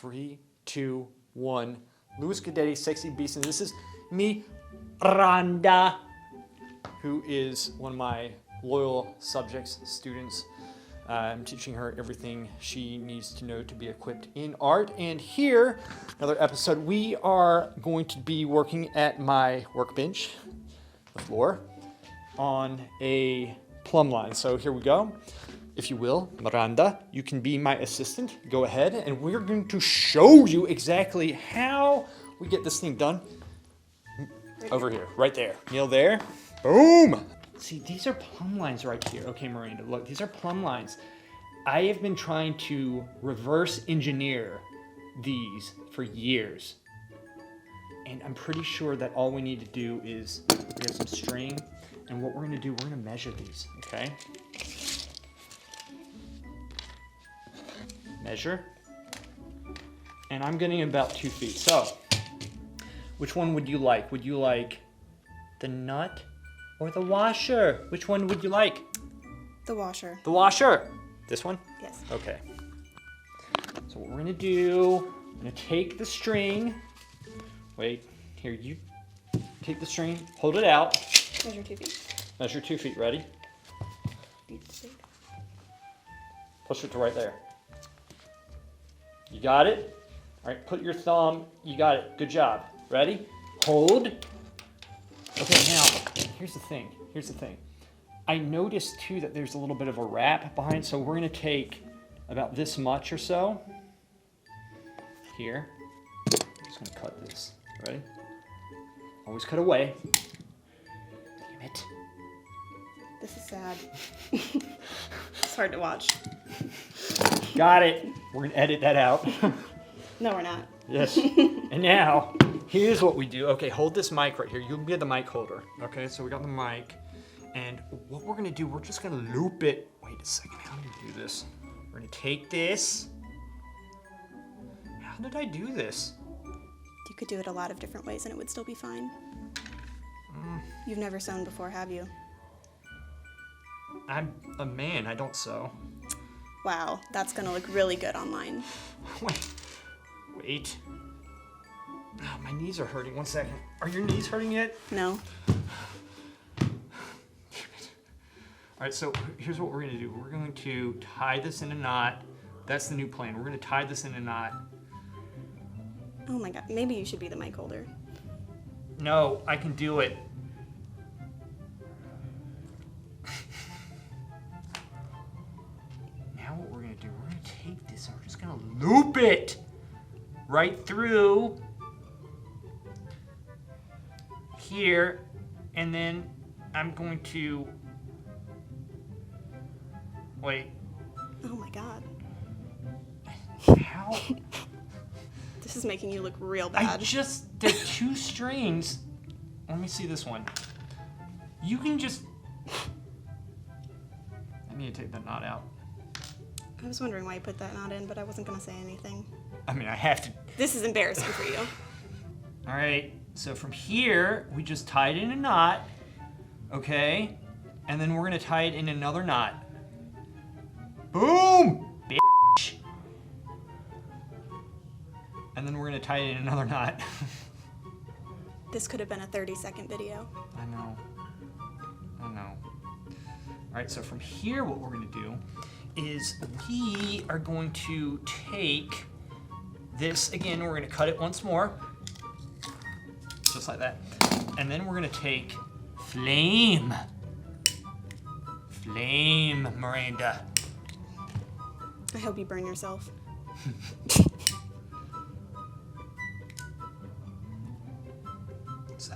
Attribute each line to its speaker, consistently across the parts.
Speaker 1: 3, 2, 1. Louis Guidetti, Sexy Beast, and this is Miranda, who is one of my loyal subjects, students. I'm teaching her everything she needs to know to be equipped in art. And here, another episode, we are going to be working at my workbench, the floor, on a plumb line. So here we go. If you will, Miranda, you can be my assistant. Go ahead, and we're going to show you exactly how we get this thing done. Over here, right there. Kneel there. Boom! See, these are plumb lines right here. Okay, Miranda, look, these are plumb lines. I have been trying to reverse engineer these for years. And I'm pretty sure that all we need to do is, we have some string, and what we're gonna do, we're gonna measure these, okay? Measure. And I'm getting about 2 feet. So, which one would you like? Would you like the nut or the washer? Which one would you like?
Speaker 2: The washer.
Speaker 1: The washer. This one?
Speaker 2: Yes.
Speaker 1: Okay. So what we're gonna do, I'm gonna take the string. Wait, here, you take the string, hold it out.
Speaker 2: Measure 2 feet.
Speaker 1: Measure 2 feet, ready? Push it to right there. You got it? All right, put your thumb, you got it, good job. Ready? Hold. Okay, now, here's the thing. I noticed too that there's a little bit of a wrap behind, so we're gonna take about this much or so. Here. I'm just gonna cut this. Ready? Always cut away. Damn it.
Speaker 2: This is sad. It's hard to watch.
Speaker 1: Got it. We're gonna edit that out.
Speaker 2: No, we're not.
Speaker 1: Yes. And now, here's what we do. Okay, hold this mic right here. You'll be the mic holder. Okay, so we got the mic. And what we're gonna do, we're just gonna loop it. Wait a second, how do we do this? We're gonna take this. How did I do this?
Speaker 2: You could do it a lot of different ways and it would still be fine. You've never sewn before, have you?
Speaker 1: I'm a man, I don't sew.
Speaker 2: Wow, that's gonna look really good online.
Speaker 1: Wait. Oh, my knees are hurting. 1 second. Are your knees hurting yet?
Speaker 2: No.
Speaker 1: All right, so here's what we're gonna do. We're going to tie this in a knot. That's the new plan. We're gonna tie this in a knot.
Speaker 2: Oh my god, maybe you should be the mic holder.
Speaker 1: No, I can do it. Now what we're gonna do, we're gonna take this and we're just gonna loop it right through here, and then I'm going to, wait.
Speaker 2: Oh my god.
Speaker 1: How?
Speaker 2: This is making you look real
Speaker 1: I
Speaker 2: bad.
Speaker 1: just did 2 strings. Let me see this one. You can just, I need to take that knot out.
Speaker 2: I was wondering why you put that knot in, but I wasn't gonna say anything.
Speaker 1: I mean, I have to.
Speaker 2: This is embarrassing for you.
Speaker 1: All right, so from here, we just tie it in a knot, okay? And then we're gonna tie it in another knot. Boom, bitch. And then we're gonna tie it in another knot.
Speaker 2: This could have been a 30-second video.
Speaker 1: I know. All right, so from here, what we're gonna do is we are going to take this, again, we're gonna cut it once more, just like that. And then we're gonna take Flame, Miranda.
Speaker 2: I hope you burn yourself.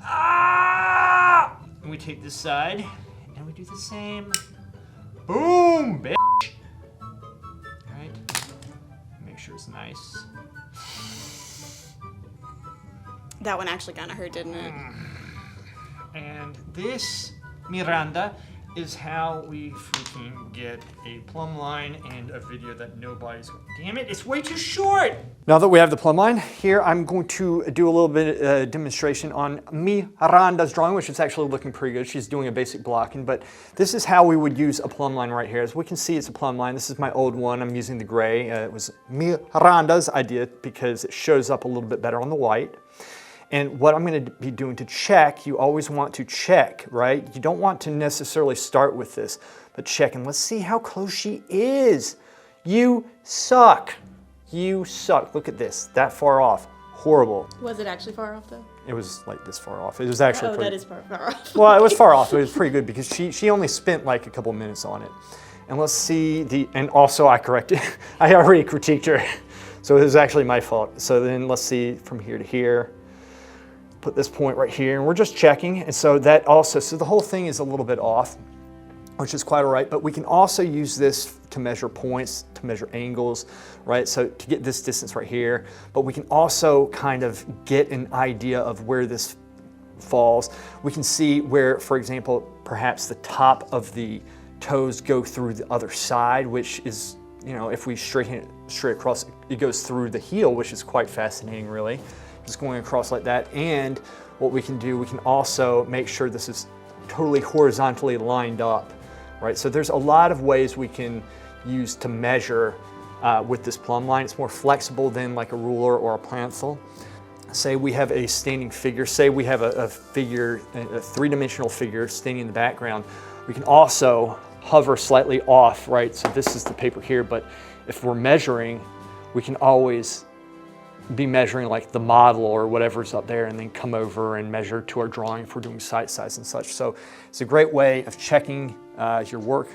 Speaker 1: Ah! And we take this side, and we do the same. Boom, bitch. All right, make sure it's nice.
Speaker 2: That one actually kind of hurt, didn't it?
Speaker 1: And this, Miranda, is how we freaking get a plumb line and a video that nobody's going. Damn it, it's way too short! Now that we have the plumb line here, I'm going to do a little bit demonstration on Miranda's drawing, which is actually looking pretty good. She's doing a basic blocking, but this is how we would use a plumb line right here. As we can see, it's a plumb line. This is my old one. I'm using the gray. It was Miranda's idea because it shows up a little bit better on the white. And what I'm going to be doing to check, you always want to check, right? You don't want to necessarily start with this, but check. And let's see how close she is. You suck. You suck. Look at this. That far off. Horrible.
Speaker 2: Was it actually far off, though?
Speaker 1: It was like this far off. It was actually
Speaker 2: that is far off.
Speaker 1: Well, it was far off. It was pretty good because she only spent like a couple minutes on it. And let's see and also I corrected. I already critiqued her. So it was actually my fault. So then let's see from here to here. Put this point right here, and we're just checking. And so that also, so the whole thing is a little bit off, which is quite all right, but we can also use this to measure points, to measure angles, right? So to get this distance right here, but we can also kind of get an idea of where this falls. We can see where, for example, perhaps the top of the toes go through the other side, which is, you know, if we straighten it straight across, it goes through the heel, which is quite fascinating, really. Just going across like that. And what we can do, we can also make sure this is totally horizontally lined up, right? So there's a lot of ways we can use to measure with this plumb line. It's more flexible than like a ruler or a pencil. Say we have a standing figure, say we have a figure, a three-dimensional figure standing in the background. We can also hover slightly off, right? So this is the paper here, but if we're measuring, we can always be measuring like the model or whatever's up there and then come over and measure to our drawing if we're doing site size and such. So it's a great way of checking your work.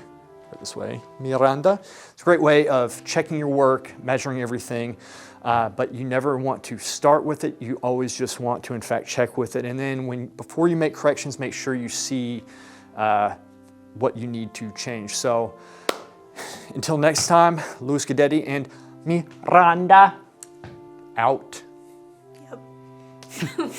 Speaker 1: Right this way, Miranda. It's a great way of checking your work, measuring everything, but you never want to start with it. You always just want to, in fact, check with it. And then before you make corrections, make sure you see what you need to change. So until next time, Luis Guidetti and Miranda out.
Speaker 2: Yep.